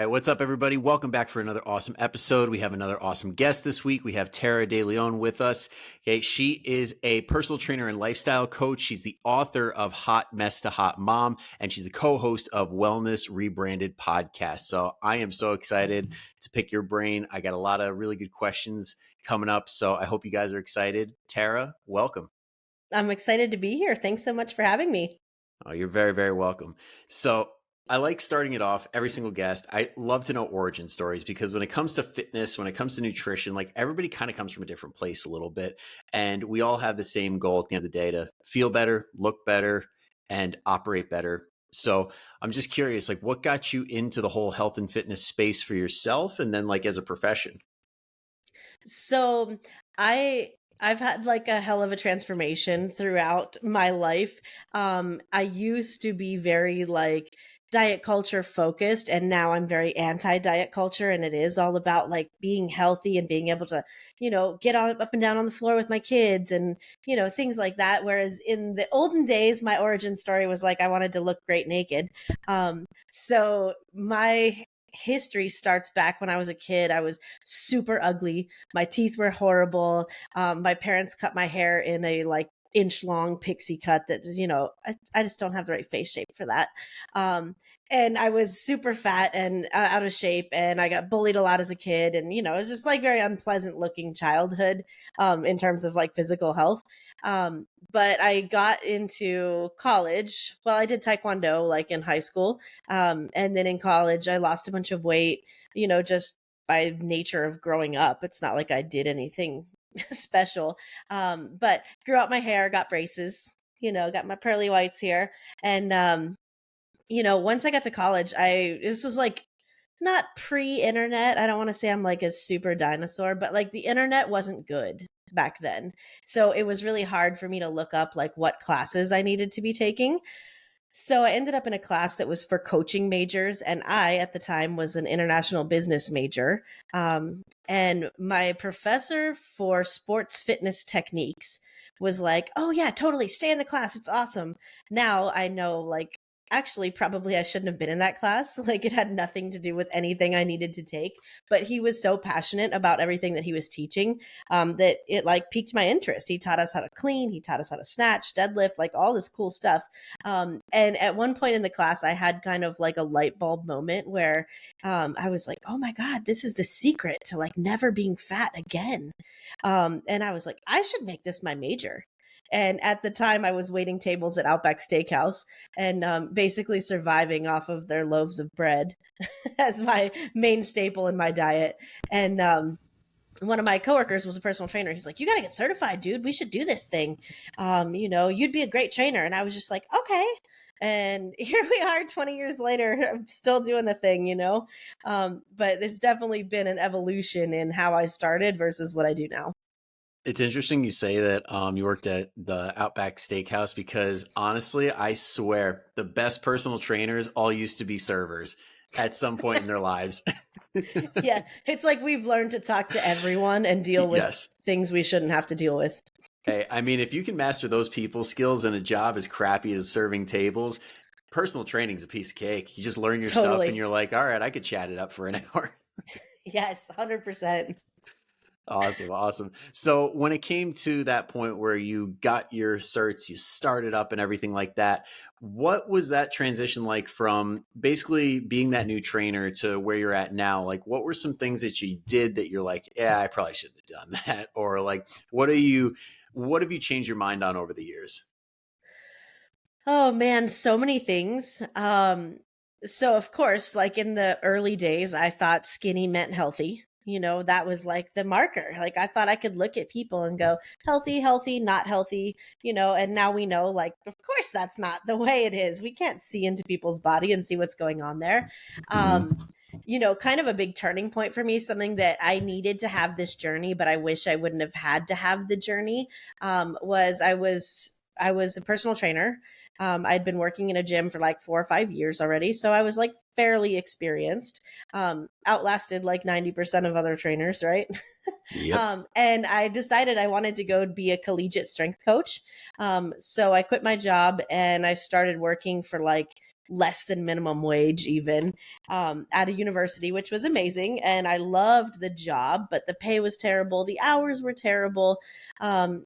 All right, what's up, everybody? Welcome back for another awesome episode. We have another awesome guest this week. We have Tara De Leon with us. Okay, she is a personal trainer and lifestyle coach. She's the author of Hot Mess to Hot Mom, and she's the co-host of Wellness Rebranded podcast. So I am so excited to pick your brain. I got a lot of really good questions coming up, so I hope you guys are excited. Tara, welcome. I'm excited to be here. Thanks so much for having me. Oh, you're very, very welcome. So I like starting it off every single guest. I love to know origin stories because when it comes to fitness, when it comes to nutrition, like everybody kind of comes from a different place a little bit. And we all have the same goal at the end of the day to feel better, look better, and operate better. So I'm just curious, like what got you into the whole health and fitness space for yourself and then like as a profession? So I've had like a hell of a transformation throughout my life. I used to be very like diet culture focused, and now I'm very anti diet culture, and it is all about like being healthy and being able to, get on up and down on the floor with my kids and, things like that. Whereas in the olden days, my origin story was like I wanted to look great naked. So my history starts back when I was a kid. I was super ugly. My teeth were horrible. My parents cut my hair in a like inch long pixie cut that, I just don't have the right face shape for that. And I was super fat and out of shape, and I got bullied a lot as a kid. And, it was just like very unpleasant looking childhood in terms of like physical health. But I got into college. Well, I did Taekwondo like in high school. And then in college, I lost a bunch of weight, just by nature of growing up. It's not like I did anything special. But grew out my hair, got braces, got my pearly whites here. And, once I got to college, this was like not pre-internet. I don't want to say I'm like a super dinosaur, but like the internet wasn't good back then. So it was really hard for me to look up like what classes I needed to be taking. So I ended up in a class that was for coaching majors, and I, at the time, was an international business major. And my professor for sports fitness techniques was like, "Oh yeah, totally, stay in the class. It's awesome." Now I know, like, actually, probably I shouldn't have been in that class. Like, it had nothing to do with anything I needed to take. But he was so passionate about everything that he was teaching that it like piqued my interest. He taught us how to clean. He taught us how to snatch, deadlift, like all this cool stuff. And at one point in the class, I had kind of like a light bulb moment where I was like, oh my God, this is the secret to like never being fat again. And I was like, I should make this my major. And at the time, I was waiting tables at Outback Steakhouse and basically surviving off of their loaves of bread as my main staple in my diet. And one of my coworkers was a personal trainer. He's like, "You got to get certified, dude. We should do this thing. You'd be a great trainer." And I was just like, "Okay." And here we are 20 years later. I'm still doing the thing, but it's definitely been an evolution in how I started versus what I do now. It's interesting you say that you worked at the Outback Steakhouse because honestly, I swear the best personal trainers all used to be servers at some point in their lives. Yeah, it's like we've learned to talk to everyone and deal with Yes. things we shouldn't have to deal with. Hey, I mean, if you can master those people skills in a job as crappy as serving tables, personal training's a piece of cake. You just learn your stuff and Totally. you're like, all right, I could chat it up for an hour. Yes, 100%. Awesome, awesome. So when it came to that point where you got your certs, you started up and everything like that, what was that transition like from basically being that new trainer to where you're at now? Like, what were some things that you did that you're like, yeah, I probably shouldn't have done that? Or like, what have you changed your mind on over the years? Oh man, so many things. So of course, like in the early days, I thought skinny meant healthy. That was like the marker. Like I thought I could look at people and go, healthy, healthy, not healthy, and now we know, like, of course that's not the way it is. We can't see into people's body and see what's going on there. Mhm. Kind of a big turning point for me, something that I needed to have this journey, but I wish I wouldn't have had to have the journey, was I was a personal trainer. I'd been working in a gym for like 4 or 5 years already. So I was like fairly experienced, outlasted like 90% of other trainers, right? Yep. And I decided I wanted to go be a collegiate strength coach. So I quit my job and I started working for like less than minimum wage even, at a university, which was amazing. And I loved the job, but the pay was terrible. The hours were terrible. I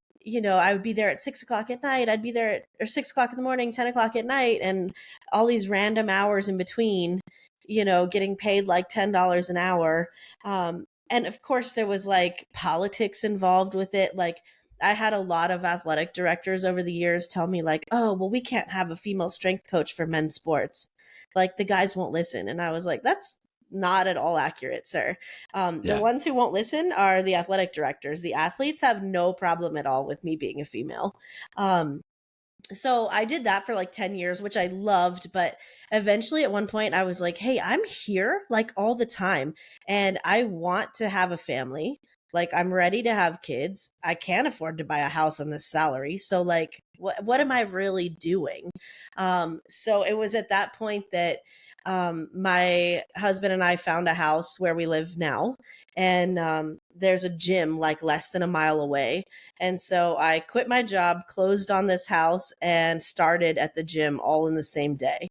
would be there at 6 o'clock at night. I'd be there or 6 o'clock in the morning, 10 o'clock at night, and all these random hours in between, getting paid like $10 an hour. And of course, there was like politics involved with it. Like, I had a lot of athletic directors over the years tell me, like, oh, well, we can't have a female strength coach for men's sports. Like, the guys won't listen. And I was like, that's not at all accurate, sir. The Yeah. ones who won't listen are the athletic directors. The athletes have no problem at all with me being a female. So I did that for like 10 years, which I loved. But eventually at one point I was like, hey, I'm here like all the time and I want to have a family. Like, I'm ready to have kids. I can't afford to buy a house on this salary. So like, what am I really doing? So it was at that point that my husband and I found a house where we live now. And there's a gym like less than a mile away. And so I quit my job, closed on this house, and started at the gym all in the same day.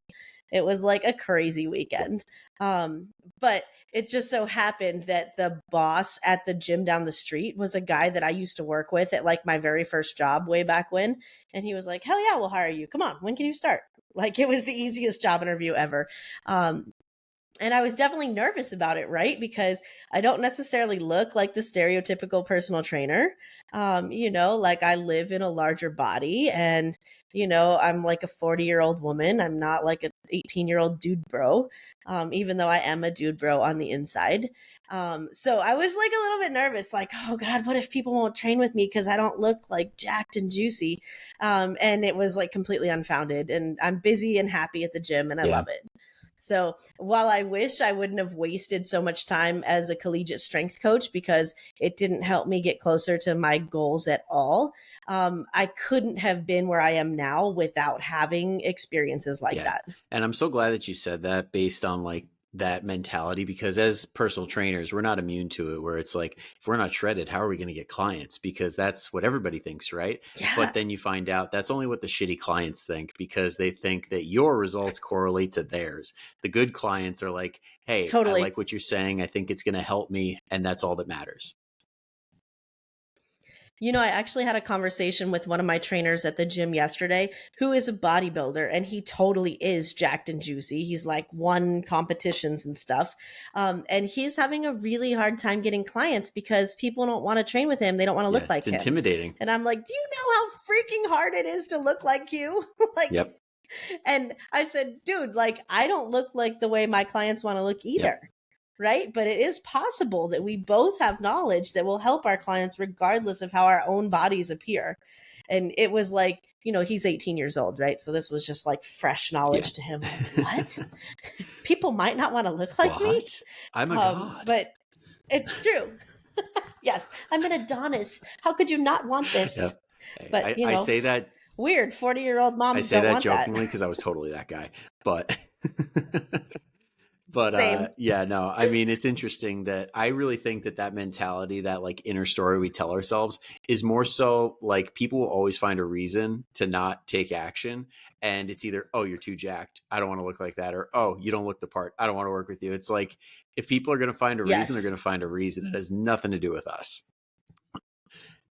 It was like a crazy weekend. But it just so happened that the boss at the gym down the street was a guy that I used to work with at like my very first job way back when. And he was like, hell yeah, we'll hire you. Come on, when can you start? Like, it was the easiest job interview ever. And I was definitely nervous about it, right? Because I don't necessarily look like the stereotypical personal trainer. Like, I live in a larger body and, I'm like a 40-year-old woman. I'm not like an 18-year-old dude bro, even though I am a dude bro on the inside. So I was like a little bit nervous, like, oh God, what if people won't train with me because I don't look like jacked and juicy? And it was like completely unfounded. And I'm busy and happy at the gym and I Yeah. love it. So while I wish I wouldn't have wasted so much time as a collegiate strength coach because it didn't help me get closer to my goals at all, I couldn't have been where I am now without having experiences like Yeah. that. And I'm so glad that you said that based on like that mentality, because as personal trainers, we're not immune to it, where it's like, if we're not shredded, how are we going to get clients? Because that's what everybody thinks, right? Yeah, But then you find out that's only what the shitty clients think, because they think that your results correlate to theirs. The good clients are like, hey, I totally. like what you're saying. I think it's going to help me. And that's all that matters. I actually had a conversation with one of my trainers at the gym yesterday who is a bodybuilder and he totally is jacked and juicy. He's like won competitions and stuff. And he's having a really hard time getting clients because people don't want to train with him. They don't want to Yeah. look It's like him. intimidating. And I'm like, do you know how freaking hard it is to look like you? Like, Yep. and I said, dude, like, I don't look like the way my clients want to look Yep. either. Right. But it is possible that we both have knowledge that will help our clients regardless of how our own bodies appear. And it was like, he's 18 years old, right? So this was just like fresh Yeah. knowledge to him. Like, what? People might not want to look like me. What? I'm a god. But it's true. Yes, I'm an Adonis. How could you not want Yeah. this? Hey, But, I say that weird. 40-year-old I moms say don't that want that. jokingly because I was totally that guy. But but Same. yeah, no, I mean, it's interesting that I really think that that mentality, that like inner story we tell ourselves, is more so like people will always find a reason to not take action. And it's either, oh, you're too jacked, I don't want to look like that, or oh, you don't look the part, I don't want to work with you. It's like, if people are going to find a reason, they're Yes, going to find a reason. It has nothing to do with us.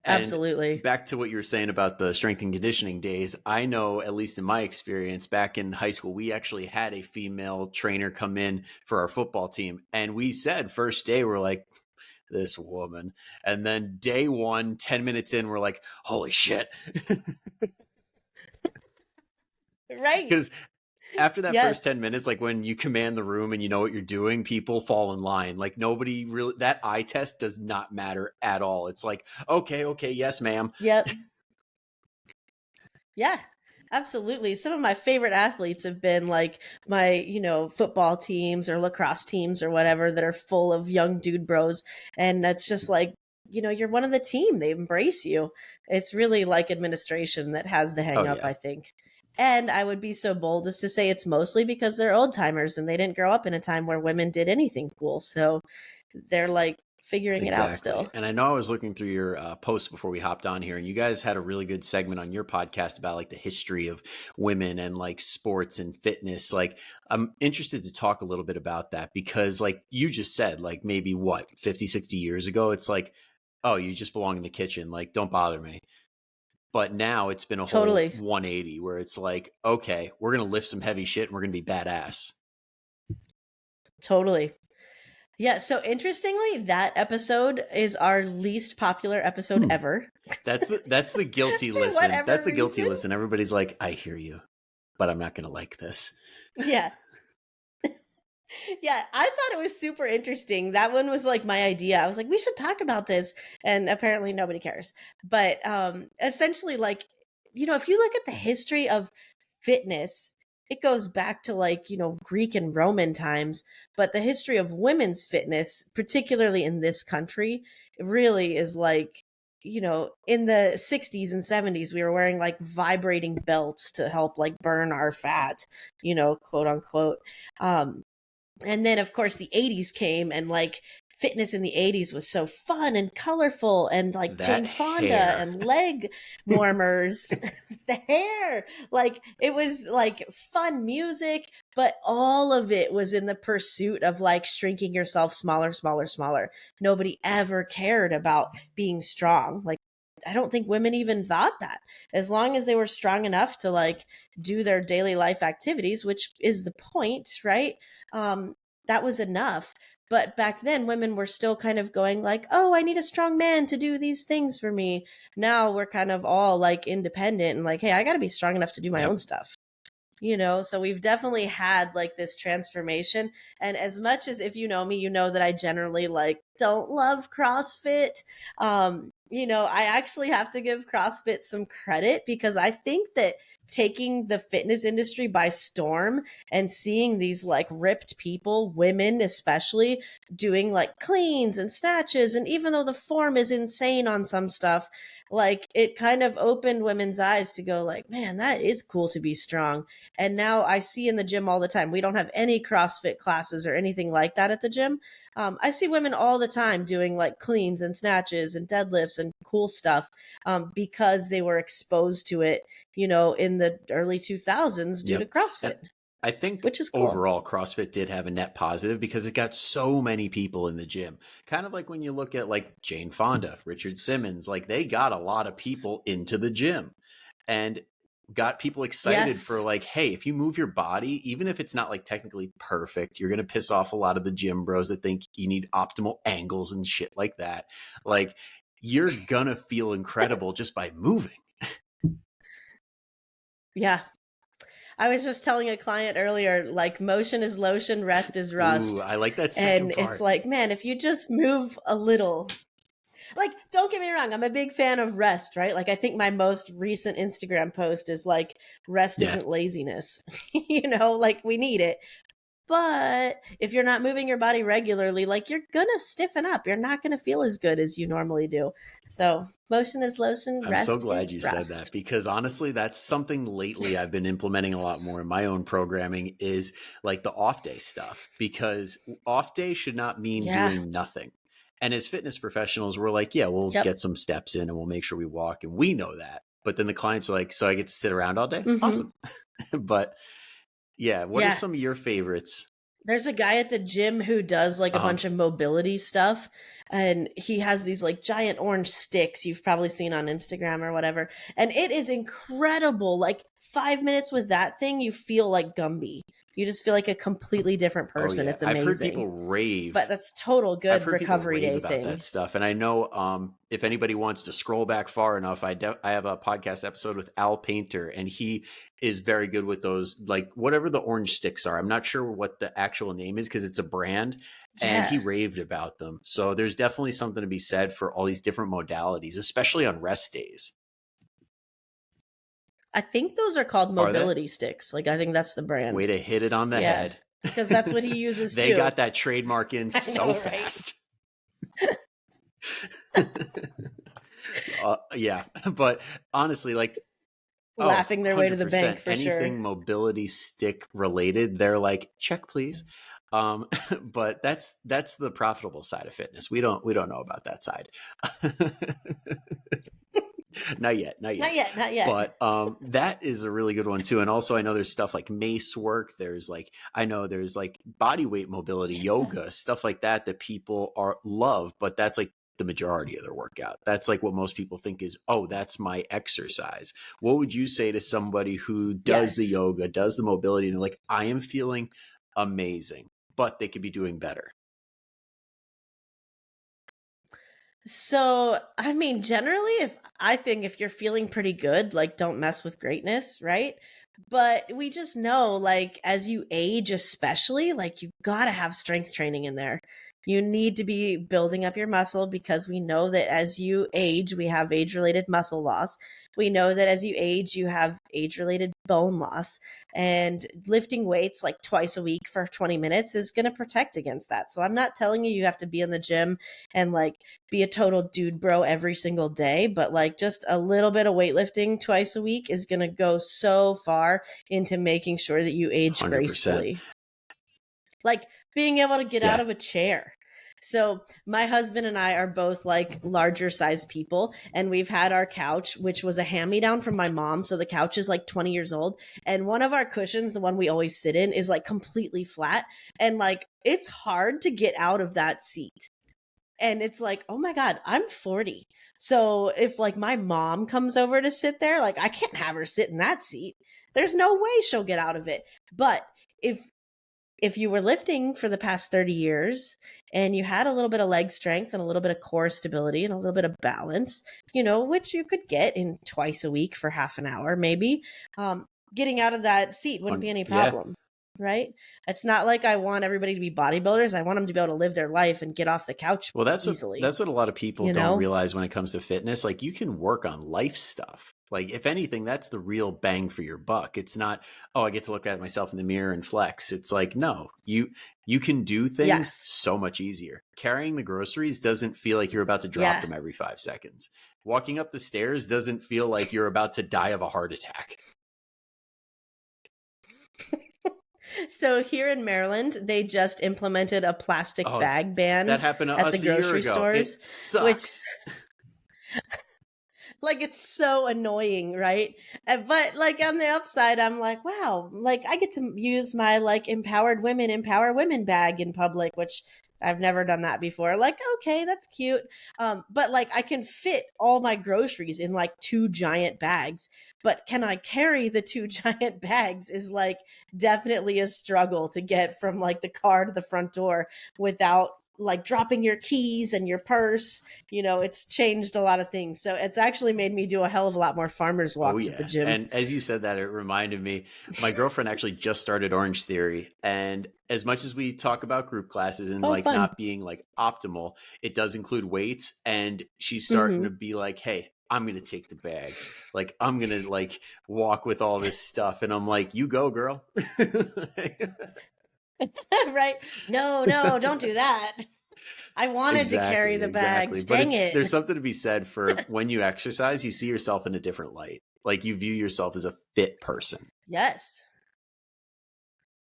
And absolutely. back to what you were saying about the strength and conditioning days, I know, at least in my experience, back in high school, we actually had a female trainer come in for our football team. And we said, first day, we're like, this woman. And then day one, 10 minutes in, we're like, holy shit. Right. Because after that first Yes. 10 minutes, like when you command the room and you know what you're doing, people fall in line. Like, nobody really, that eye test does not matter at all. It's like, okay, yes, ma'am. Yep. Yeah, absolutely. Some of my favorite athletes have been like my, football teams or lacrosse teams or whatever that are full of young dude bros. And that's just like, you're one of the team. They embrace you. It's really like administration that has the hang Oh, up, yeah. I think. And I would be so bold as to say it's mostly because they're old timers and they didn't grow up in a time where women did anything cool. So they're like figuring it out Exactly. still. And I know I was looking through your post before we hopped on here, and you guys had a really good segment on your podcast about like the history of women and like sports and fitness. Like, I'm interested to talk a little bit about that because, like you just said, like maybe what, 50, 60 years ago, it's like, oh, you just belong in the kitchen. Like, don't bother me. But now it's been a whole Totally. 180 where it's like, okay, we're going to lift some heavy shit and we're going to be badass. Totally. Yeah, so interestingly, that episode is our least popular episode Hmm. ever. That's the guilty For listen. whatever That's the guilty reason. listen. Everybody's like, I hear you, but I'm not going to like this. Yeah. Yeah, I thought it was super interesting. That one was like my idea. I was like, we should talk about this. And apparently nobody cares. But essentially, like, if you look at the history of fitness, it goes back to like, Greek and Roman times. But the history of women's fitness, particularly in this country, it really is like, in the 60s and 70s, we were wearing like vibrating belts to help like burn our fat, quote unquote. Um, and then of course the 80s came, and like fitness in the 80s was so fun and colorful, and like That Jane Fonda hair. and leg warmers. The hair, like it was like fun music, but all of it was in the pursuit of like shrinking yourself smaller, smaller, smaller. Nobody ever cared about being strong. Like, I don't think women even thought that. As long as they were strong enough to like do their daily life activities, which is the point, right? um that was enough. But back then women were still kind of going like, oh, I need a strong man to do these things for me. Now we're kind of all like independent and like, hey, I got to be strong enough to do my Yep. own stuff. So we've definitely had like this transformation. And as much as, if you know me, you know that I generally like don't love CrossFit. I actually have to give CrossFit some credit, because I think that taking the fitness industry by storm and seeing these like ripped people, women especially, doing like cleans and snatches, and even though the form is insane on some stuff, like it kind of opened women's eyes to go like, man, that is cool to be strong. And now I see in the gym all the time. We don't have any CrossFit classes or anything like that at the gym. I see women all the time doing like cleans and snatches and deadlifts and cool stuff, because they were exposed to it, in the early 2000s due to Yep. And CrossFit, I think which is cool. overall CrossFit did have a net positive because it got so many people in the gym. Kind of like when you look at like Jane Fonda, Richard Simmons, like they got a lot of people into the gym and got people excited for Yes. like, hey, if you move your body, even if it's not like technically perfect, you're going to piss off a lot of the gym bros that think you need optimal angles and shit like that. Like, you're going to feel incredible just by moving. Yeah. I was just telling a client earlier, like, motion is lotion, rest is Ooh, rust. I like that second And it's part. like, man, if you just move a little, like, don't get me wrong, I'm a big fan of rest, right? Like, I think my most recent Instagram post is like, rest Yeah. isn't laziness. Like, we need it. But if you're not moving your body regularly, like, you're gonna stiffen up. You're not gonna feel as good as you normally do. So motion is lotion, I'm so rest glad is you said that rest. because honestly, that's something lately I've been implementing a lot more in my own programming is like the off day stuff because off day should not mean Yeah. doing nothing. And as fitness professionals, we're like, yeah, we'll Yep. get some steps in and we'll make sure we walk. And we know that. But then the clients are like, so I get to sit around all day? Mm-hmm. Awesome. But yeah, what are Yeah. some of your favorites? There's a guy at the gym who does like a Uh-huh. bunch of mobility stuff, and he has these like giant orange sticks you've probably seen on Instagram or whatever. And it is incredible. Like 5 minutes with that thing, you feel like Gumby. You just feel like a completely different Oh person. yeah. It's amazing. But that's total I've good heard people recovery rave day about that thing. stuff, and I know if anybody wants to scroll back far enough, I have a podcast episode with Al Painter, and he is very good with those, like whatever the orange sticks are. I'm not sure what the actual name is because it's a brand, and he Yeah. raved about them. So there's definitely something to be said for all these different modalities, especially on rest days. I think those are called Are they? mobility sticks. Like, I think that's the Way brand. to hit it on the Yeah. head. Because that's what he uses They too. got that trademark in I so know, right? fast. Yeah, but honestly, like, oh, Laughing their way to the bank 100%. for sure. Anything mobility stick related, they're like, check, please. But that's the profitable side of fitness. We don't know about that side. Not yet, not Not yet. yet, not yet. But that is a really good one too. And also, I know there's stuff like mace work. I know there's like body weight mobility, Yeah. yoga, stuff like that that people are love. But that's like the majority of their workout. That's like what most people think is, oh, that's my exercise. What would you say to somebody who does the Yes. yoga, does the mobility, and they're like, I am feeling amazing, but they could be doing better? So, I mean, generally, if I think if you're feeling pretty good, like don't mess with greatness, right? But we just know, like, as you age, especially, like, you gotta have strength training in there. You need to be building up your muscle because we know that as you age, we have age related muscle loss. We know that as you age, you have age related bone loss. And lifting weights like twice a week for 20 minutes is going to protect against that. So I'm not telling you have to be in the gym and like be a total dude bro every single day, but like just a little bit of weightlifting twice a week is going to go so far into making sure that you age 100%. gracefully. Like being able to get out Yeah. of a chair. So, my husband and I are both like larger sized people, and we've had our couch, which was a hand me down from my mom. So, the couch is like 20 years old. And one of our cushions, the one we always sit in, is like completely flat. And like it's hard to get out of that seat. And it's like, oh my God, I'm 40. So if like my mom comes over to sit there, like I can't have her sit in that seat. There's no way she'll get out of it. But if you were lifting for the past 30 years and you had a little bit of leg strength and a little bit of core stability and a little bit of balance, which you could get in twice a week for half an hour, maybe, getting out of that seat wouldn't be any Yeah. problem. Right? It's not like I want everybody to be bodybuilders. I want them to be able to live their life and get off the couch Well, easily, that's what a lot of people you don't know? realize when it comes to fitness. Like you can work on life stuff. Like if anything, that's the real bang for your buck. It's not, oh, I get to look at myself in the mirror and flex. It's like, no, you can do things Yes. so much easier. Carrying the groceries doesn't feel like you're about to drop Yeah. them every 5 seconds. Walking up the stairs doesn't feel like you're about to die of a heart attack. So here in Maryland, they just implemented a plastic Oh, bag ban that happened to at the us a year grocery ago. stores, It which sucks. like it's so annoying, right? But like on the upside, I'm like, wow, like I get to use my like empower women bag in public, which I've never done that before. Like, okay, that's cute. But like I can fit all my groceries in like two giant bags. But can I carry the two giant bags is like definitely a struggle to get from like the car to the front door without like dropping your keys and your purse. It's changed a lot of things. So it's actually made me do a hell of a lot more farmers Oh walks at the yeah. gym. And as you said that, it reminded me, my girlfriend actually just started Orange Theory. And as much as we talk about group classes and Oh, like fun. not being like optimal, it does include weights. And she's starting Mm-hmm. to be like, hey, I'm going to take the bags. Like, I'm going to like walk with all this stuff. And I'm like, you go, girl. Right? No, don't do that. I wanted to carry Exactly, the exactly. bags. But Dang there's it. something to be said for when you exercise, you see yourself in a different light. Like you view yourself as a fit person. Yes.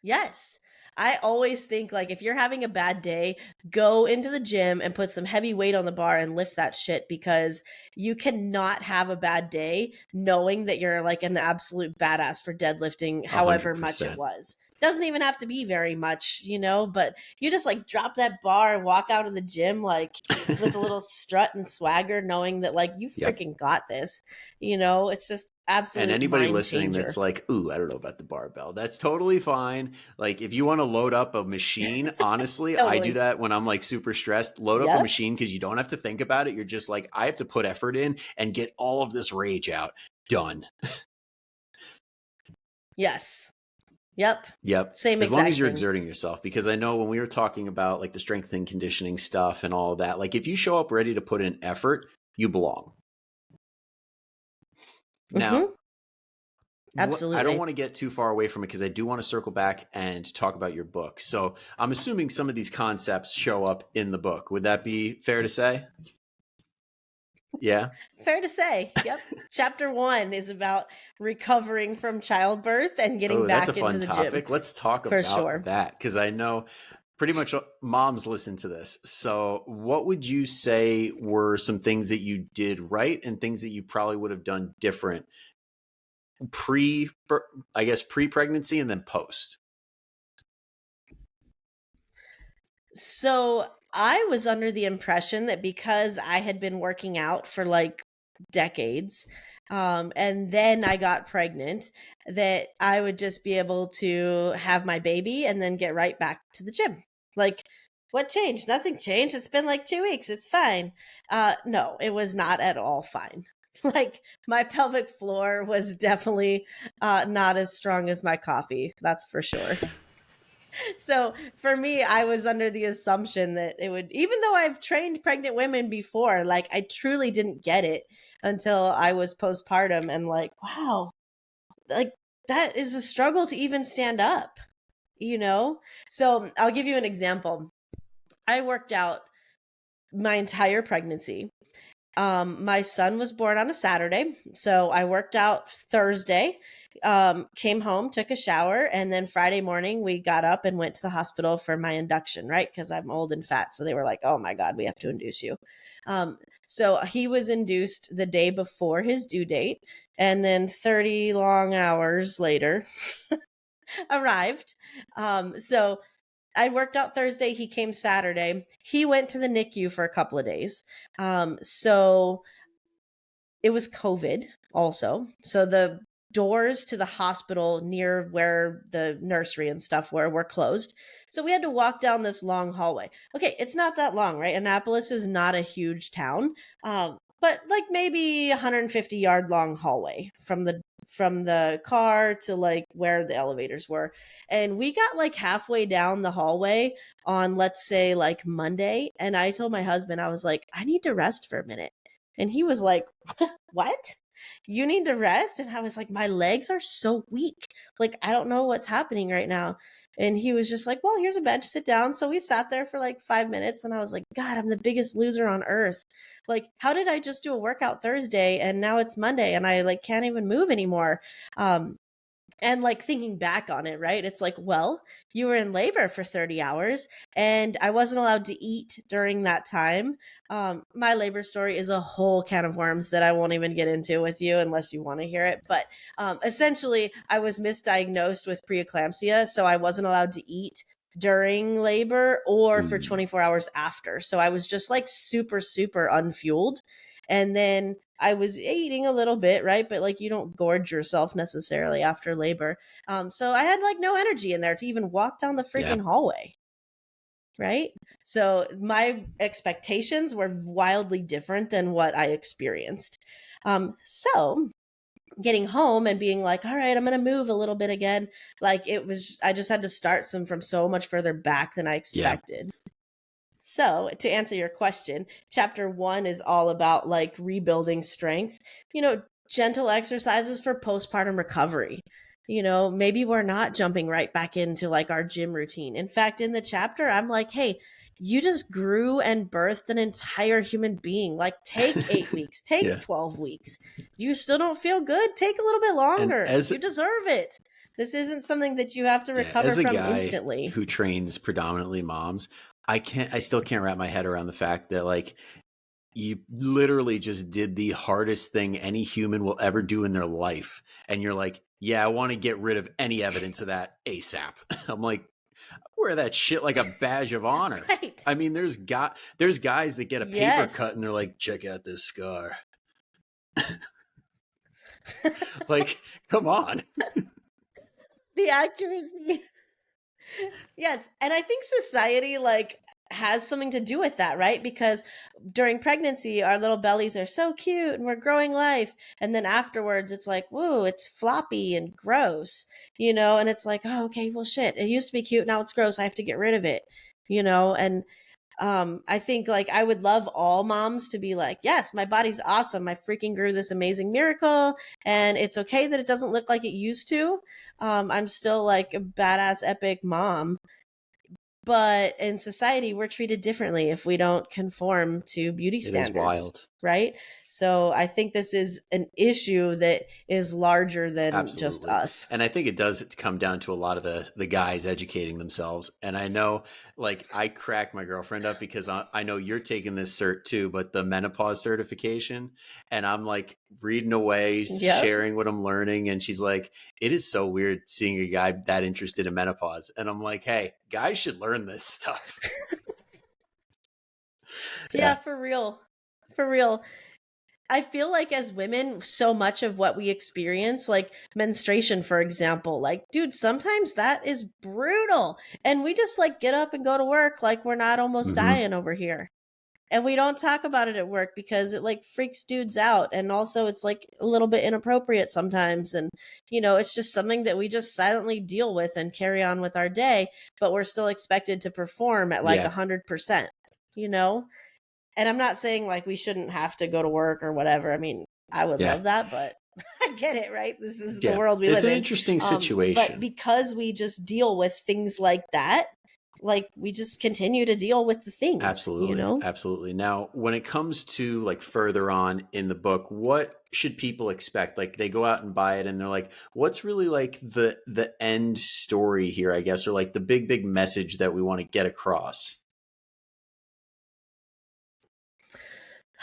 Yes. I always think like if you're having a bad day, go into the gym and put some heavy weight on the bar and lift that shit because you cannot have a bad day knowing that you're like an absolute badass for deadlifting A hundred however much it percent. was. Doesn't even have to be very much, but you just like drop that bar and walk out of the gym like with a little strut and swagger knowing that like you Yep. freaking got this. It's just And absolute anybody mind listening changer. that's like, ooh, I don't know about the barbell, that's totally fine. Like, if you want to load up a machine, honestly, I do Totally. that when I'm like super stressed. Load up a Yep. machine because you don't have to think about it. You're just like, I have to put effort in and get all of this rage out. Done. Yes. Yep. Yep. Same As long exact as you're thing. exerting yourself, because I know when we were talking about like the strength and conditioning stuff and all of that, like if you show up ready to put in effort, you belong. Now, Mhm. I don't Absolutely. want to get too far away from it because I do want to circle back and talk about your book. So I'm assuming some of these concepts show up in the book. Would that be fair to say? Yeah. Fair to say. Yep. Chapter 1 is about recovering from childbirth and getting Oh, that's a back into fun the gym. topic. Let's talk For about sure. that because I know pretty much moms listen to this. So, what would you say were some things that you did right and things that you probably would have done different pre, I guess, pre pregnancy and then post? So I was under the impression that because I had been working out for like decades, and then I got pregnant, that I would just be able to have my baby and then get right back to the gym. Like, what changed? Nothing changed. It's been like 2 weeks. It's fine. No, it was not at all fine. Like, my pelvic floor was definitely not as strong as my coffee. That's for sure. So for me, I was under the assumption that it would, even though I've trained pregnant women before, like I truly didn't get it until I was postpartum and like, wow, like that is a struggle to even stand up, you know? So I'll give you an example. I worked out my entire pregnancy. My son was born on a Saturday, so I worked out Thursday, came home, took a shower, and then Friday morning we got up and went to the hospital for my induction, right? Because I'm old and fat, so they were like, "Oh my God, we have to induce you." So he was induced the day before his due date, and then 30 long hours later arrived. So I worked out Thursday. He came Saturday. He went to the NICU for a couple of days. So it was COVID also. So the doors to the hospital near where the nursery and stuff were closed. So we had to walk down this long hallway. Okay, it's not that long, right? Annapolis is not a huge town, but like maybe 150-yard long hallway from the car to like where the elevators were. And we got like halfway down the hallway on, let's say, like Monday, and I told my husband, I was like, I need to rest for a minute. And he was like, what? You need to rest? And I was like, my legs are so weak. Like, I don't know what's happening right now. And he was just like, well, here's a bench, sit down. So we sat there for like 5 minutes and I was like, God, I'm the biggest loser on earth. Like, how did I just do a workout Thursday and now it's Monday and I like can't even move anymore? And like thinking back on it, right? It's like, well, you were in labor for 30 hours and I wasn't allowed to eat during that time. My labor story is a whole can of worms that I won't even get into with you unless you want to hear it. But essentially, I was misdiagnosed with preeclampsia. So I wasn't allowed to eat during labor or for 24 hours after. So I was just like super, super unfueled. And then I was eating a little bit, right? But like you don't gorge yourself necessarily after labor. So I had like no energy in there to even walk down the Yeah. freaking hallway. Right. So my expectations were wildly different than what I experienced. So getting home and being like, all right, I'm going to move a little bit again. Like it was, I just had to start some from so much further back than I expected. So, to answer your question, chapter 1 is all about like rebuilding strength, gentle exercises for postpartum recovery. Maybe we're not jumping right back into like our gym routine. In fact, in the chapter, I'm like, hey, you just grew and birthed an entire human being. Like, take 8 weeks, take 12 weeks. You still don't feel good? Take a little bit longer. You deserve it. This isn't something that you have to recover from instantly. Who trains predominantly moms, I still can't wrap my head around the fact that like you literally just did the hardest thing any human will ever do in their life. And you're like, yeah, I want to get rid of any evidence of that ASAP. I'm like, wear that shit like a badge of honor. Right. I mean, there's guys that get a paper cut and they're like, check out this scar. Like, come on. The accuracy. Yes. And I think society like has something to do with that, right? Because during pregnancy, our little bellies are so cute and we're growing life. And then afterwards, it's like, whoa, it's floppy and gross, and it's like, oh, okay, well, shit, it used to be cute. Now it's gross. I have to get rid of it, and I think like I would love all moms to be like, yes, my body's awesome. I freaking grew this amazing miracle and it's okay that it doesn't look like it used to. I'm still like a badass epic mom. But in society, we're treated differently if we don't conform to beauty standards. It is wild. right? So I think this is an issue that is larger than just Absolutely. us. And I think it does come down to a lot of the guys educating themselves. And I know, like, I crack my girlfriend up because I know you're taking this cert too, but the menopause certification. And I'm like reading away, Yep. sharing what I'm learning. And she's like, it is so weird seeing a guy that interested in menopause. And I'm like, hey, guys should learn this stuff. Yeah, Yeah. for real. For real. I feel like as women, so much of what we experience, like menstruation, for example, like, dude, sometimes that is brutal. And we just like get up and go to work like we're not almost Hmm. dying over here. And we don't talk about it at work because it like freaks dudes out. And also it's like a little bit inappropriate sometimes. And, it's just something that we just silently deal with and carry on with our day, but we're still expected to perform at like Yeah. 100%, you know? And I'm not saying like we shouldn't have to go to work or whatever. I mean, I would Yeah. love that, but I get it, right? This is the Yeah. world we It's live an in. interesting But situation. because we just deal with things like that, like we just continue to deal with the things, you Absolutely. know? Absolutely. Now, when it comes to like further on in the book, what should people expect? Like they go out and buy it and they're like, what's really like the end story here, I guess, or like the big message that we want to get across?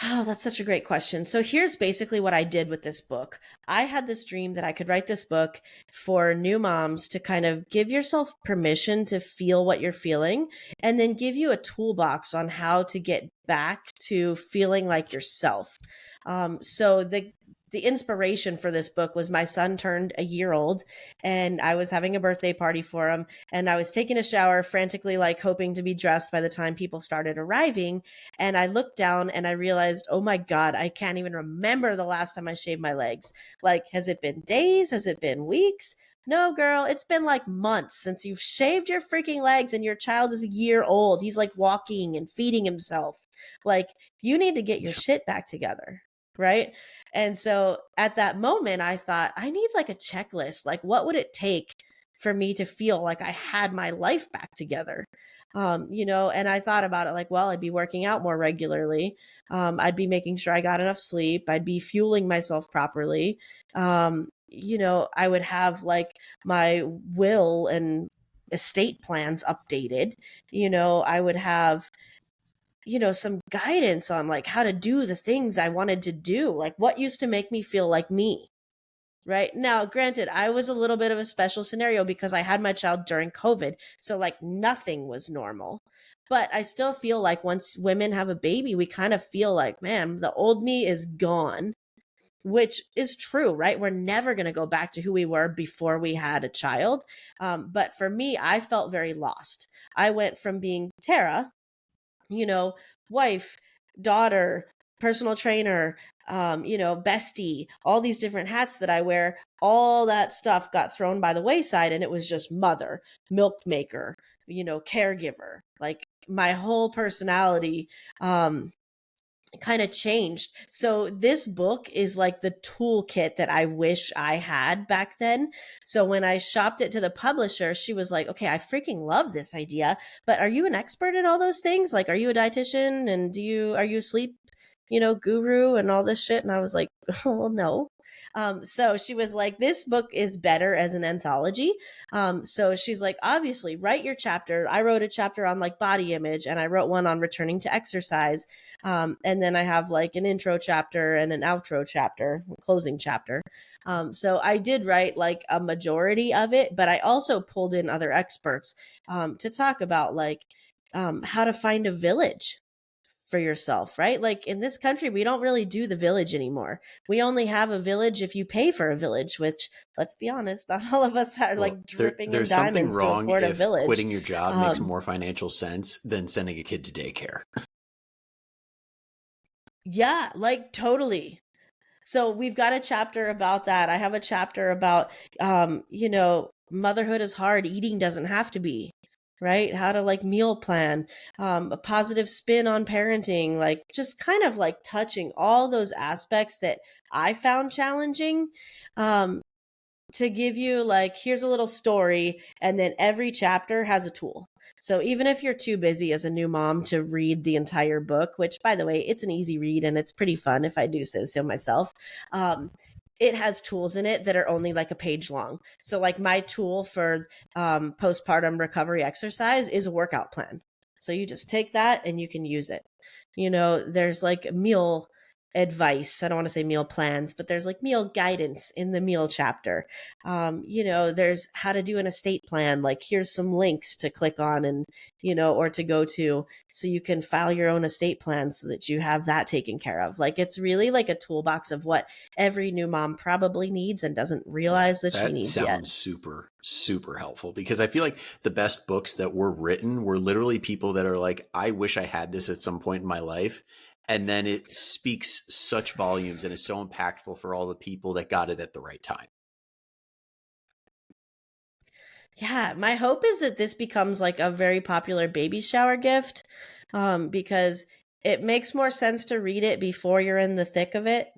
Oh, that's such a great question. So here's basically what I did with this book. I had this dream that I could write this book for new moms to kind of give yourself permission to feel what you're feeling and then give you a toolbox on how to get back to feeling like yourself. So the inspiration for this book was my son turned a year old and I was having a birthday party for him and I was taking a shower frantically like hoping to be dressed by the time people started arriving, and I looked down and I realized, oh my God, I can't even remember the last time I shaved my legs. Like, has it been days? Has it been weeks? No, girl, it's been like months since you've shaved your freaking legs and your child is a year old. He's like walking and feeding himself. Like, you need to get your Yeah. shit back together. Right. And so at that moment, I thought, I need like a checklist. Like, what would it take for me to feel like I had my life back together? And I thought about it like, well, I'd be working out more regularly. I'd be making sure I got enough sleep. I'd be fueling myself properly. I would have like my will and estate plans updated. I would have, some guidance on like how to do the things I wanted to do, like what used to make me feel like me. Right. Now, granted, I was a little bit of a special scenario because I had my child during COVID. So, like, nothing was normal. But I still feel like once women have a baby, we kind of feel like, man, the old me is gone, which is true, right? We're never going to go back to who we were before we had a child. But for me, I felt very lost. I went from being Tara, you know, wife, daughter, personal trainer, bestie, all these different hats that I wear, all that stuff got thrown by the wayside and it was just mother, milk maker, caregiver. Like my whole personality kind of changed. So this book is like the toolkit that I wish I had back then. So when I shopped it to the publisher, she was like, "Okay, I freaking love this idea, but are you an expert in all those things? Like, are you a dietitian and are you a sleep, guru and all this shit?" And I was like, "Well, no." So she was like, "This book is better as an anthology." So she's like, "Obviously, write your chapter." I wrote a chapter on like body image, and I wrote one on returning to exercise. And then I have like an intro chapter and an outro chapter, closing chapter. So I did write like a majority of it, but I also pulled in other experts to talk about like how to find a village for yourself, right? Like in this country, we don't really do the village anymore. We only have a village if you pay for a village, which let's be honest, not all of us are Well, like dripping in there's something diamonds to wrong afford a if village. quitting your job makes Um, more financial sense than sending a kid to daycare. yeah, like totally. So we've got a chapter about that. I have a chapter about, motherhood is hard. Eating doesn't have to be, right? How to like meal plan, a positive spin on parenting, like just kind of like touching all those aspects that I found challenging. Um, to give you like, here's a little story, and then every chapter has a tool. So even if you're too busy as a new mom to read the entire book, which by the way, it's an easy read and it's pretty fun if I do say so myself, it has tools in it that are only like a page long. So like my tool for postpartum recovery exercise is a workout plan. So you just take that and you can use it. There's like meal advice. I don't want to say meal plans, but there's like meal guidance in the meal chapter. There's how to do an estate plan. Like here's some links to click on and, or to go to so you can file your own estate plan so that you have that taken care of. Like it's really like a toolbox of what every new mom probably needs and doesn't Yeah, realize that she that needs yet. sounds super, super helpful because I feel like the best books that were written were literally people that are like, I wish I had this at some point in my life. And then it speaks such volumes and is so impactful for all the people that got it at the right time. Yeah, my hope is that this becomes like a very popular baby shower gift, because it makes more sense to read it before you're in the thick of it,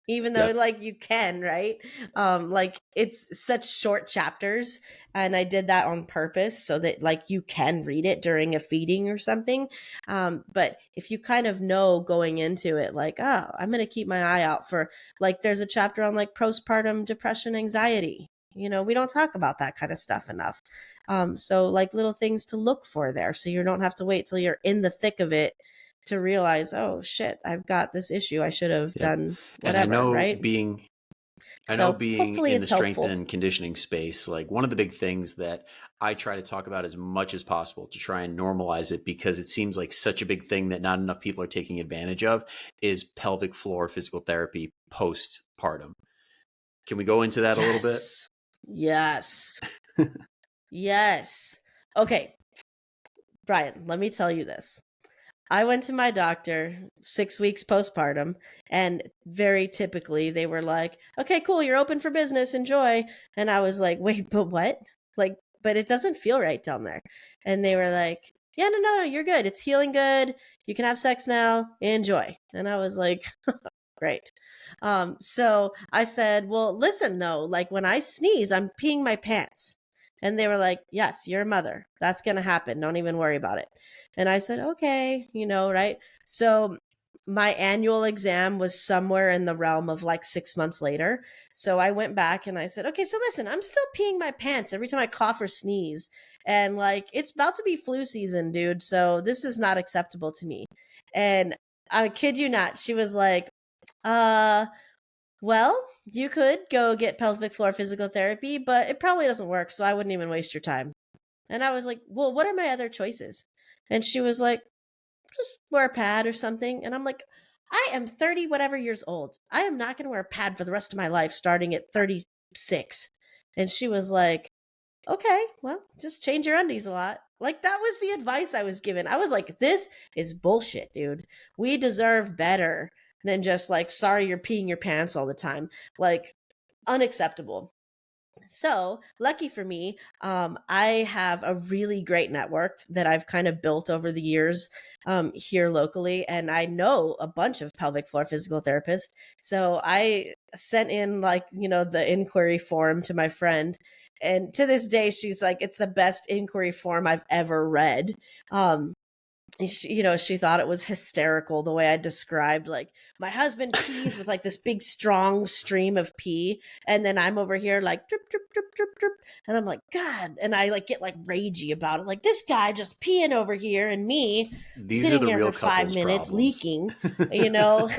even though Yep. like you can, right? Like it's such short chapters, and I did that on purpose so that like you can read it during a feeding or something. But if you kind of know going into it, like, oh, I'm gonna keep my eye out for like there's a chapter on like postpartum depression, anxiety. We don't talk about that kind of stuff enough. So like little things to look for there. So you don't have to wait till you're in the thick of it to realize, oh shit, I've got this issue. I should have Yep. done And I whatever, know right? being I know So being hopefully in the it's strength helpful. and conditioning space, like one of the big things that I try to talk about as much as possible to try and normalize it because it seems like such a big thing that not enough people are taking advantage of is pelvic floor physical therapy postpartum. Can we go into that a little bit? Yes. Yes. Yes. Okay, Brian, let me tell you this. I went to my doctor 6 weeks postpartum, and very typically they were like, okay, cool, you're open for business, enjoy. And I was like, wait, but what? Like, but it doesn't feel right down there. And they were like, yeah, no, you're good. It's healing good. You can have sex now. Enjoy. And I was like, great. So I said, well, listen though, like when I sneeze, I'm peeing my pants. And they were like, yes, you're a mother. That's going to happen. Don't even worry about it. And I said, okay, right? So my annual exam was somewhere in the realm of like 6 months later. So I went back and I said, okay, so listen, I'm still peeing my pants every time I cough or sneeze. And like, it's about to be flu season, dude. So this is not acceptable to me. And I kid you not, she was like, uh, well, you could go get pelvic floor physical therapy, but it probably doesn't work. So I wouldn't even waste your time. And I was like, well, what are my other choices? And she was like, just wear a pad or something. And I'm like, I am 30 whatever years old. I am not going to wear a pad for the rest of my life starting at 36. And she was like, okay, well, just change your undies a lot. Like that was the advice I was given. I was like, this is bullshit, dude. We deserve better than just like, sorry, you're peeing your pants all the time. Like, unacceptable. So, lucky for me, I have a really great network that I've kind of built over the years here locally. And I know a bunch of pelvic floor physical therapists. So, I sent in, like, the inquiry form to my friend. And to this day, she's like, it's the best inquiry form I've ever read. Um, she thought it was hysterical the way I described, like, my husband pees with like this big strong stream of pee, and then I'm over here like drip drip drip drip drip, and I'm like, God, and I like get like ragey about it, like this guy just peeing over here and me These are sitting the there real for five couples minutes problems. leaking, you know.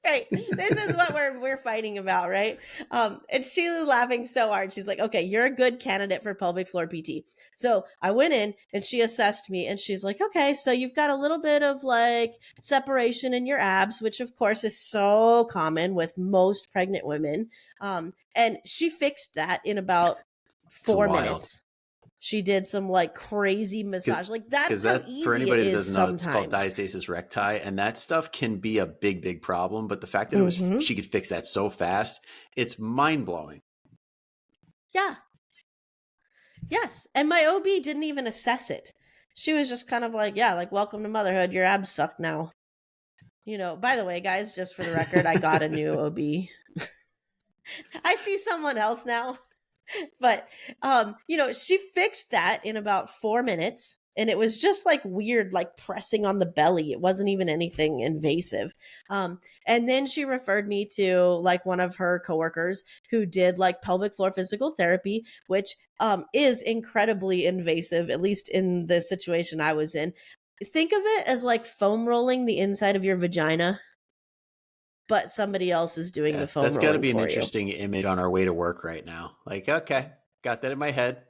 Right. This is what we're fighting about, right? And she was laughing so hard. She's like, okay, you're a good candidate for pelvic floor PT. So I went in and she assessed me and she's like, okay, so you've got a little bit of like separation in your abs, which of course is so common with most pregnant women. And she fixed that in about It's 4 wild. minutes. She did some like crazy massage. Like that's Because how that, for easy it anybody that is doesn't know, it's called sometimes. diastasis recti, and that stuff can be a big, big problem. But the fact that Mm-hmm. she could fix that so fast, it's mind blowing. Yeah. Yes. And my OB didn't even assess it. She was just kind of like, yeah, like, welcome to motherhood. Your abs suck now. By the way, guys, just for the record, I got a new OB. I see someone else now. But she fixed that in about 4 minutes, and it was just like weird, like pressing on the belly. It wasn't even anything invasive. And then she referred me to like one of her coworkers who did like pelvic floor physical therapy, which is incredibly invasive, at least in the situation I was in. Think of it as like foam rolling the inside of your vagina, but somebody else is doing Yeah, the foam that's got to rolling be an for you. interesting image on our way to work right now. Like, okay, got that in my head.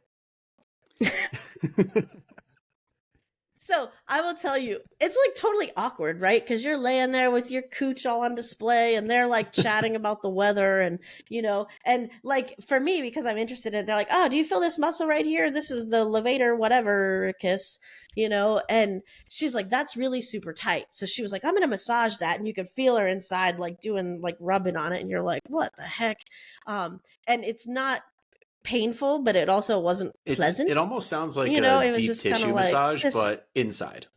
So I will tell you, it's like totally awkward, right? Because you're laying there with your cooch all on display, and they're like chatting about the weather, and like for me, because I'm interested in it, they're like, "Oh, do you feel this muscle right here? This is the levator, whatever kiss." And she's like, "That's really super tight." So she was like, "I'm gonna massage that," and you could feel her inside, like doing like rubbing on it, and you're like, "What the heck?" And it's not painful, but it also wasn't It pleasant. almost sounds like a It was deep just kind of tissue like massage, this. but inside.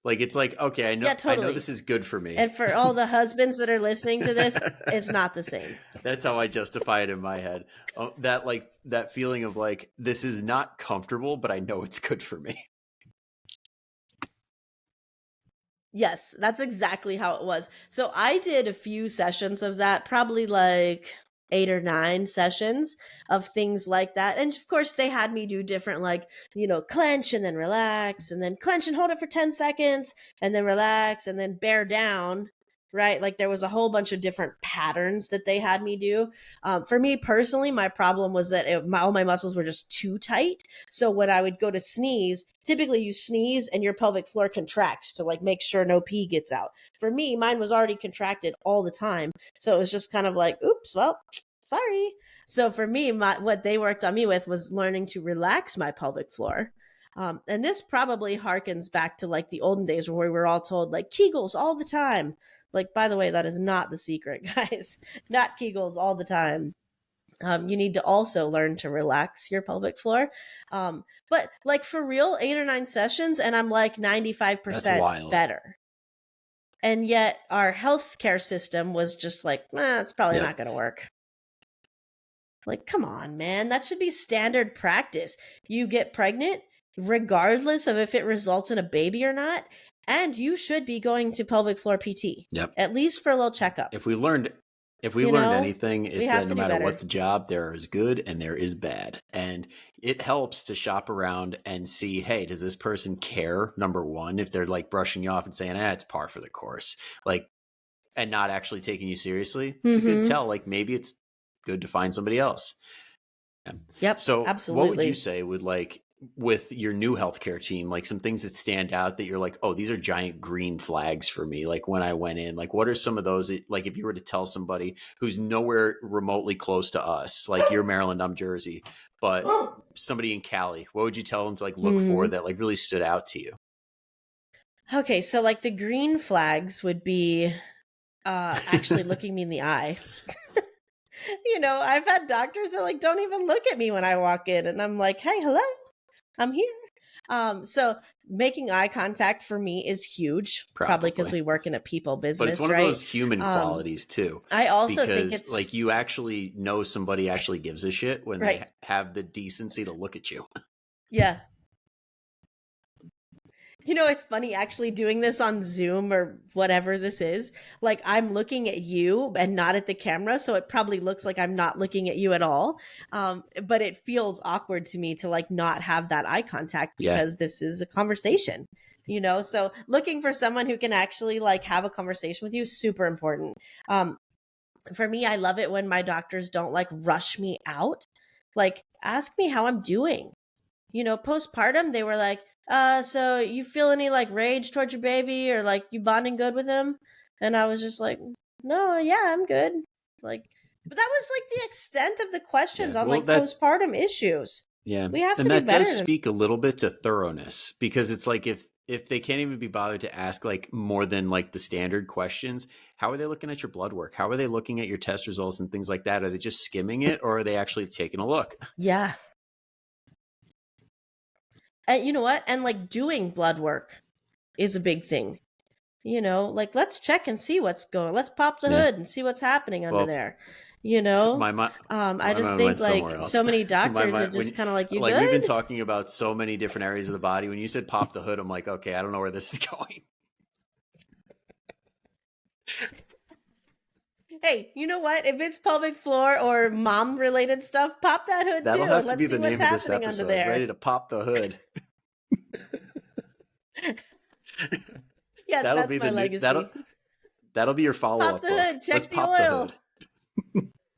Like it's like, okay, Yeah, I know totally. this is good for me. And for all the husbands that are listening to this, it's not the same. That's how I justify it in my head. Oh, that feeling of like this is not comfortable, but I know it's good for me. Yes, that's exactly how it was. So I did a few sessions of that, probably like 8 or 9 sessions of things like that. And of course, they had me do different, like, clench and then relax, and then clench and hold it for 10 seconds, and then relax, and then bear down. Right. Like there was a whole bunch of different patterns that they had me do. For me personally, my problem was that all my muscles were just too tight. So when I would go to sneeze, typically you sneeze and your pelvic floor contracts to like make sure no pee gets out. For me, mine was already contracted all the time. So it was just kind of like, oops, well, sorry. So for me, what they worked on me with was learning to relax my pelvic floor. And this probably harkens back to like the olden days where we were all told like Kegels all the time. Like, by the way, that is not the secret, guys. Not Kegels all the time. You need to also learn to relax your pelvic floor. But like for real, 8 or 9 sessions, and I'm like That's 95% wild. better. And yet our healthcare system was just like, it's probably Yep. not going to work. Like, come on, man. That should be standard practice. You get pregnant, regardless of if it results in a baby or not, and you should be going to pelvic floor PT, Yep. at least for a little checkup. If we learned anything, We it's that have no to do matter what better. the job, there is good and there is bad. And it helps to shop around and see, hey, does this person care? Number one, if they're like brushing you off and saying, it's par for the course, like, and not actually taking you seriously, it's a good Mm-hmm. tell. Like maybe it's good to find somebody else. Yeah. Yep, So what would you absolutely. say would like with your new healthcare team, like some things that stand out that you're like, oh, these are giant green flags for me. Like when I went in, like what are some of those that, like if you were to tell somebody who's nowhere remotely close to us, like you're Maryland, I'm Jersey, but somebody in Cali, what would you tell them to like look for Mm-hmm. that like really stood out to you? Okay, so like the green flags would be actually looking me in the eye. I've had doctors that like don't even look at me when I walk in, and I'm like, "Hey, hello, I'm here." So making eye contact for me is huge, probably because Probably. we work in a people But it's business, one of right? those human Um, qualities too, I also think because it's like you actually know somebody actually gives a shit when they right. have the decency to look at you. Yeah, it's funny actually doing this on Zoom or whatever this is. Like I'm looking at you and not at the camera, so it probably looks like I'm not looking at you at all. But it feels awkward to me to like not have that eye contact Yeah. because this is a conversation. So looking for someone who can actually like have a conversation with you is super important. Um, for me, I love it when my doctors don't like rush me out. Like ask me how I'm doing. Postpartum, they were like, so you feel any like rage towards your baby or like you bonding good with him? And I was just like, no, yeah, I'm good. Like, but that was like the extent of the questions Yeah. on Well, like that postpartum issues. yeah. We have And to do that does better than, speak a little bit to thoroughness because it's like if they can't even be bothered to ask like more than like the standard questions, how are they looking at your blood work? How are they looking at your test results and things like that? Are they just skimming it or are they actually taking a look? yeah. And you know what? And like doing blood work is a big thing. Like let's check and see what's going. Let's pop the Yeah. hood and see what's happening under Well, there. you know? My mind, I my just mind think went somewhere like else. so many My doctors are mind, when just kind of like, you like we've been good? talking about so many different areas of the body. When you said pop the hood, I'm like, okay, I don't know where this is going. Hey, you know what? If it's pelvic floor or mom related stuff, pop that hood That'll too have and to let's be see the what's name of this happening under episode. there. Ready to pop the hood. Yeah, That'll that's be my the new. That'll legacy. that'll be your follow Pop up the book. hood, Let's check the pop the oil. hood.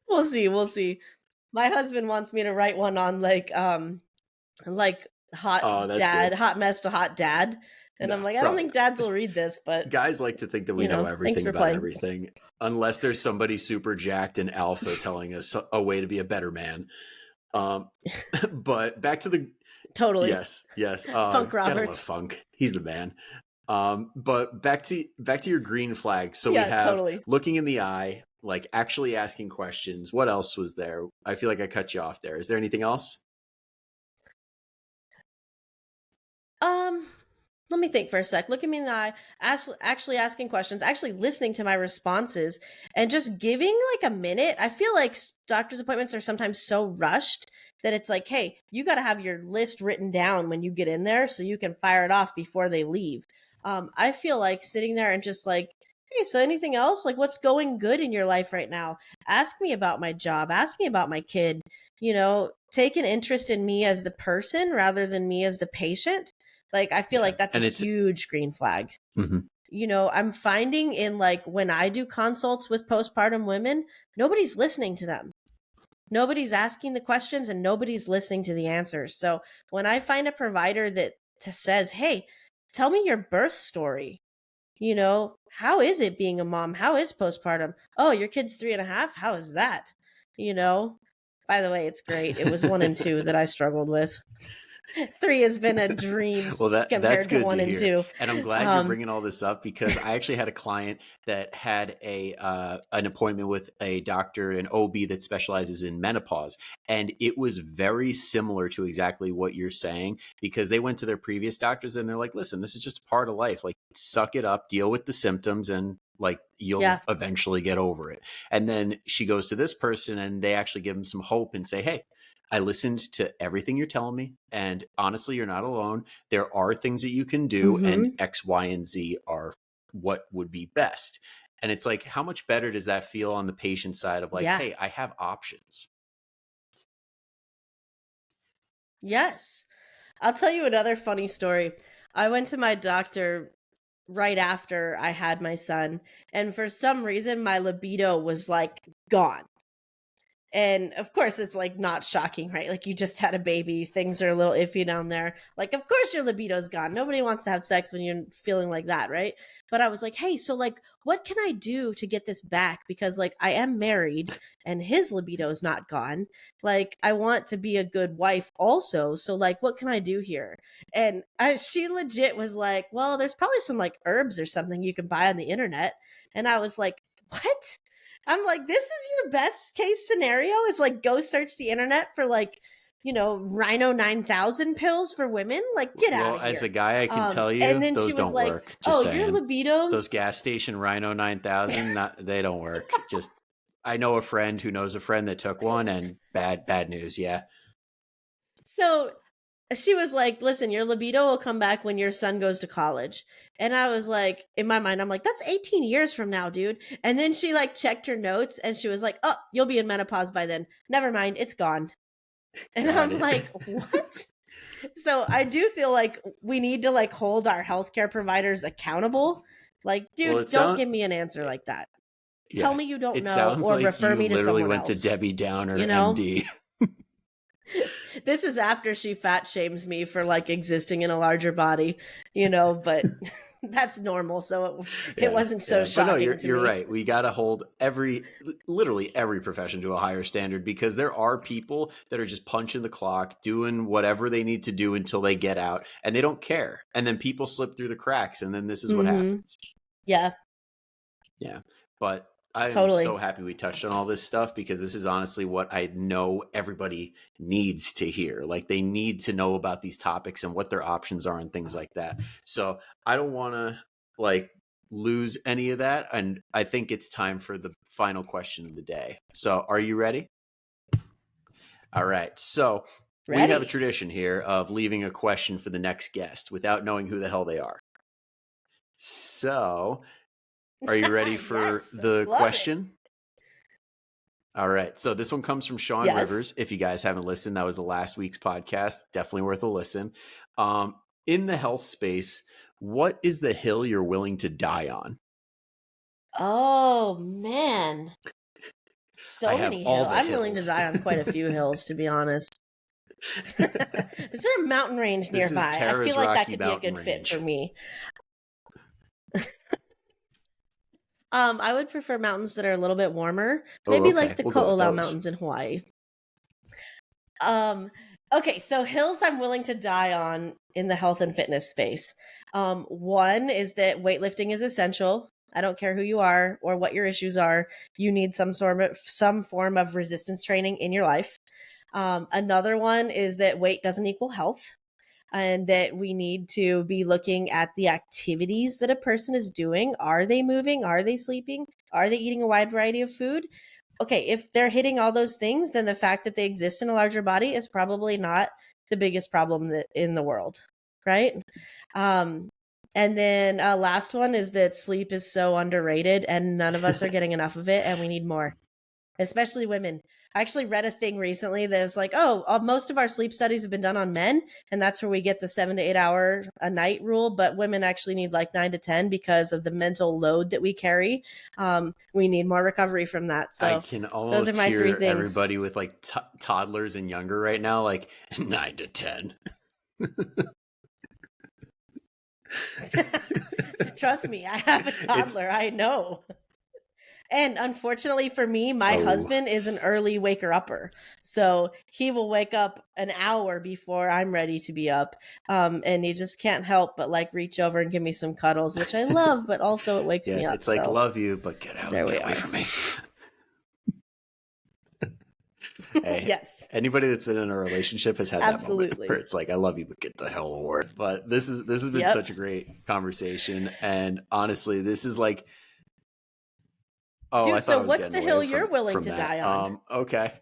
We'll see, we'll see. My husband wants me to write one on like Oh, hot that's good. dad, hot mess to hot dad. And I'm No, like, I don't probably think not. dads will read this, but Guys like to think that we know thanks everything for about playing. everything, unless there's somebody super jacked and alpha telling us a way to be a better man. Um, but back to the Totally. yes. Funk Gotta love Roberts. Funk. He's the man. But back to your green flag. So we Yeah, have totally. looking in the eye, like actually asking questions. What else was there? I feel like I cut you off there. Is there anything else? Um, Let me think for a sec. Look at me in the eye, actually asking questions, actually listening to my responses, and just giving like a minute. I feel like doctor's appointments are sometimes so rushed that it's like, hey, you got to have your list written down when you get in there so you can fire it off before they leave. I feel like sitting there and just like, hey, so anything else? Like, what's going good in your life right now? Ask me about my job. Ask me about my kid. Take an interest in me as the person rather than me as the patient. Like, I feel Yeah, like that's a and it's huge green flag. mhm. I'm finding in like when I do consults with postpartum women, nobody's listening to them. Nobody's asking the questions and nobody's listening to the answers. So when I find a provider that says, hey, tell me your birth story, how is it being a mom? How is postpartum? Oh, your kid's 3.5. How is that? You know, by the way, it's great. It was 1 and 2 that I struggled with. 3 has been a dream Well, that's compared to good one to and hear, two. and I'm glad you're Um, bringing all this up because I actually had a client that had an appointment with a doctor, an OB that specializes in menopause, and it was very similar to exactly what you're saying because they went to their previous doctors and they're like, "Listen, this is just a part of life. Like, suck it up, deal with the symptoms, and like you'll yeah. eventually get over it." And then she goes to this person, and they actually give them some hope and say, "Hey, I listened to everything you're telling me. And honestly, you're not alone. There are things that you can do, and Mm-hmm. X, Y, and Z are what would be best." And it's like, how much better does that feel on the patient side of like, Yeah. hey, I have options? Yes. I'll tell you another funny story. I went to my doctor right after I had my son, and for some reason, my libido was like gone. And of course, it's like not shocking, right? Like you just had a baby, things are a little iffy down there. Like, of course, your libido's gone. Nobody wants to have sex when you're feeling like that, right? But I was like, hey, so like, what can I do to get this back? Because like, I am married and his libido's not gone. Like, I want to be a good wife also. So, like, what can I do here? And she legit was like, well, there's probably some like herbs or something you can buy on the internet. And I was like, what? I'm like, this is your best case scenario is like go search the internet for like, Rhino 9000 pills for women. Like, get out Well, of as a here. guy, I can tell And you then she those was don't like, work. Just oh, your saying. libido. Those gas station Rhino 9000, they don't work. Just, I know a friend who knows a friend that took one, and bad news. Yeah. So she was like, listen, your libido will come back when your son goes to college. And I was like, in my mind, I'm like, that's 18 years from now, dude. And then she like checked her notes and she was like, oh, you'll be in menopause by then. Never mind, it's gone. And Got I'm it. like, what? So I do feel like we need to like hold our healthcare providers accountable. Like, Well, dude, it don't sounds, give me an answer like that. Tell yeah, me you don't it know sounds or like refer you me to literally someone went to else. Debbie Downer, You know? MD. This is after she fat shames me for like existing in a larger body, but that's normal. So it Yeah, wasn't so yeah, but no, shocking you're to you're me. right. We got to hold literally every profession to a higher standard because there are people that are just punching the clock, doing whatever they need to do until they get out, and they don't care. And then people slip through the cracks, and then this is what Mm-hmm. happens. Yeah, Yeah, but I am so totally. happy we touched on all this stuff because this is honestly what I know everybody needs to hear. Like they need to know about these topics and what their options are and things like that. So I don't want to like lose any of that. And I think it's time for the final question of the day. So are you ready? All right. So we have a Ready. tradition here of leaving a question for the next guest without knowing who the hell they are. So are you ready for Yes, the love it. question? All right. So this one comes from Sean Yes. Rivers. If you guys haven't listened, that was the last week's podcast. Definitely worth a listen. In the health space, what is the hill you're willing to die on? Oh man. I So have many all hills. the I'm willing to hills. die on quite a few hills, to be honest. Is there a mountain range This is nearby? I feel Tara's like that Rocky could be a Mountain good fit Range. for me. I would prefer mountains that are a little bit warmer. Oh, Maybe like okay. the We'll go with Ko'olau those. Mountains in Hawaii. Okay, so hills I'm willing to die on in the health and fitness space. One is that weightlifting is essential. I don't care who you are or what your issues are. You need some form of resistance training in your life. Another one is that weight doesn't equal health, and that we need to be looking at the activities that a person is doing. Are they moving? Are they sleeping? Are they eating a wide variety of food? Okay, if they're hitting all those things, then the fact that they exist in a larger body is probably not the biggest problem in the world, right? Um, and then last one is that sleep is so underrated, and none of us are getting enough of it, and we need more, especially women. I actually read a thing recently that was like, oh, most of our sleep studies have been done on men, and that's where we get the 7 to 8 hour a night rule. But women actually need like 9 to 10 because of the mental load that we carry. We need more recovery from that. I So can those are almost my three hear things. everybody with like toddlers and younger right now, like 9 to 10. Trust me, I have a toddler. I know. And unfortunately for me, my husband is an early waker upper. So he will wake up an hour before I'm ready to be up. And he just can't help but like reach over and give me some cuddles, which I love, but also it wakes Yeah, me up. it's like, So love you, but get there we away are. from me. Hey, Yes, anybody that's been in a relationship has had that moment absolutely. where it's like, I love you, but get the hell away. But this has been Yep. such a great conversation. And honestly, this is like, oh, I Dude, thought so I was what's getting the away hill you're willing from to that. die on? Okay.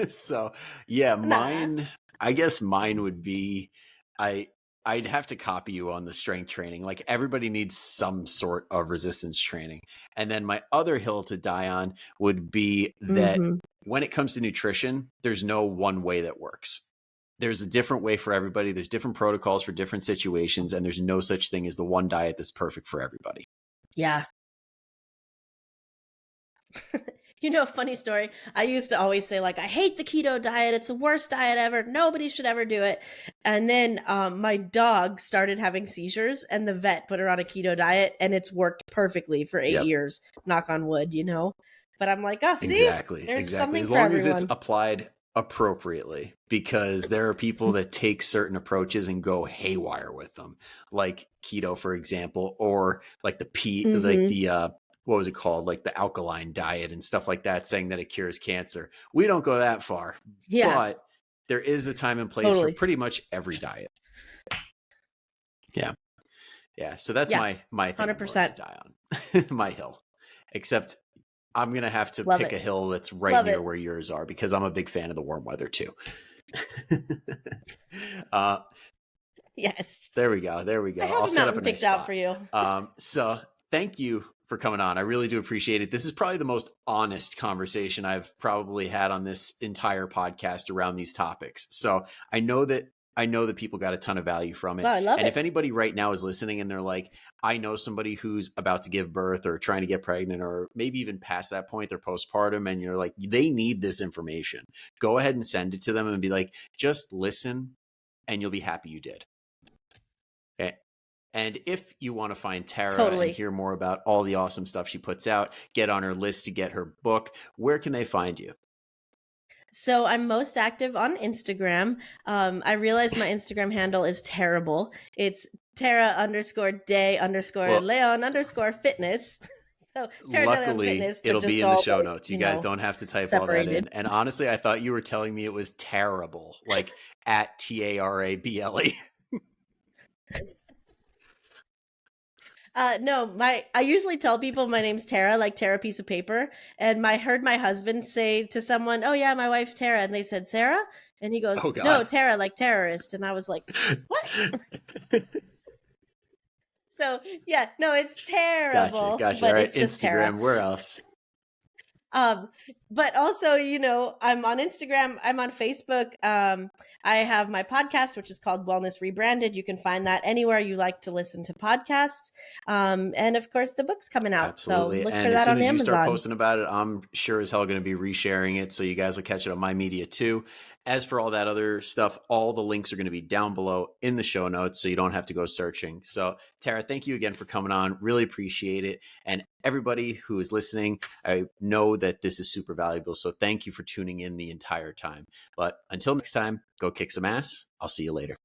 So yeah, Nah. I guess mine would be, I, I'd have to copy you on the strength training. Like everybody needs some sort of resistance training. And then my other hill to die on would be that Mm-hmm. when it comes to nutrition, there's no one way that works. There's a different way for everybody. There's different protocols for different situations. And there's no such thing as the one diet that's perfect for everybody. Yeah. You know, funny story. I used to always say, like, I hate the keto diet. It's the worst diet ever. Nobody should ever do it. And then my dog started having seizures, and the vet put her on a keto diet, and it's worked perfectly for 8 years. Knock on wood, you know? But I'm like, oh, see, Exactly. there's Exactly. something As for long as it's everyone. applied appropriately, because there are people that take certain approaches and go haywire with them, like keto, for example, or like Mm-hmm. what was it called? Like the alkaline diet and stuff like that, saying that it cures cancer. We don't go that far, Yeah, but there is a time and place for totally. pretty much every diet. Yeah. Yeah. So that's Yeah, my thing I'm willing to 100%. die on. My hill. Except I'm going to have to Love pick it. a hill that's right Love near it. where yours are because I'm a big fan of the warm weather too. Yes. There we go. There we I go. have I'll a set up a mountain nice picked out for spot. you. So thank you for coming on. I really do appreciate it. This is probably the most honest conversation I've probably had on this entire podcast around these topics. So I know that people got a ton of value from it. Wow, I love And if it. anybody right now is listening and they're like, I know somebody who's about to give birth or trying to get pregnant, or maybe even past that point, they're postpartum, and you're like, they need this information, go ahead and send it to them and be like, just listen and you'll be happy you did. Okay. And if you want to find Tara and Totally. hear more about all the awesome stuff she puts out, get on her list to get her book, where can they find you? So I'm most active on Instagram. I realize my Instagram handle is terrible. It's Tara_Day_ Well, Leon _fitness. So Tara De Leon luckily, Fitness, but it'll be just in the all show like, notes. You guys don't have to type all that separated. in. And honestly, I thought you were telling me it was terrible, like at TARABLE. No, I usually tell people my name's Tara, like Tara piece of paper. And I heard my husband say to someone, "Oh yeah, my wife's Tara," and they said Sarah, and he goes, Oh "No, God. Tara, like terrorist." And I was like, "What?" So yeah, no, it's Gotcha. terrible, Gotcha. All but right. it's just Tara. Instagram. Where else? But also, I'm on Instagram, I'm on Facebook. I have my podcast, which is called Wellness Rebranded. You can find that anywhere you like to listen to podcasts. And of course, the book's coming out. So Absolutely. look for And as that soon on as you start Amazon. posting about it, I'm sure as hell going to be resharing it. So you guys will catch it on my media too. As for all that other stuff, all the links are going to be down below in the show notes. So you don't have to go searching. So Tara, thank you again for coming on. Really appreciate it. And everybody who is listening, I know that this is super valuable. So thank you for tuning in the entire time. But until next time, go kick some ass. I'll see you later.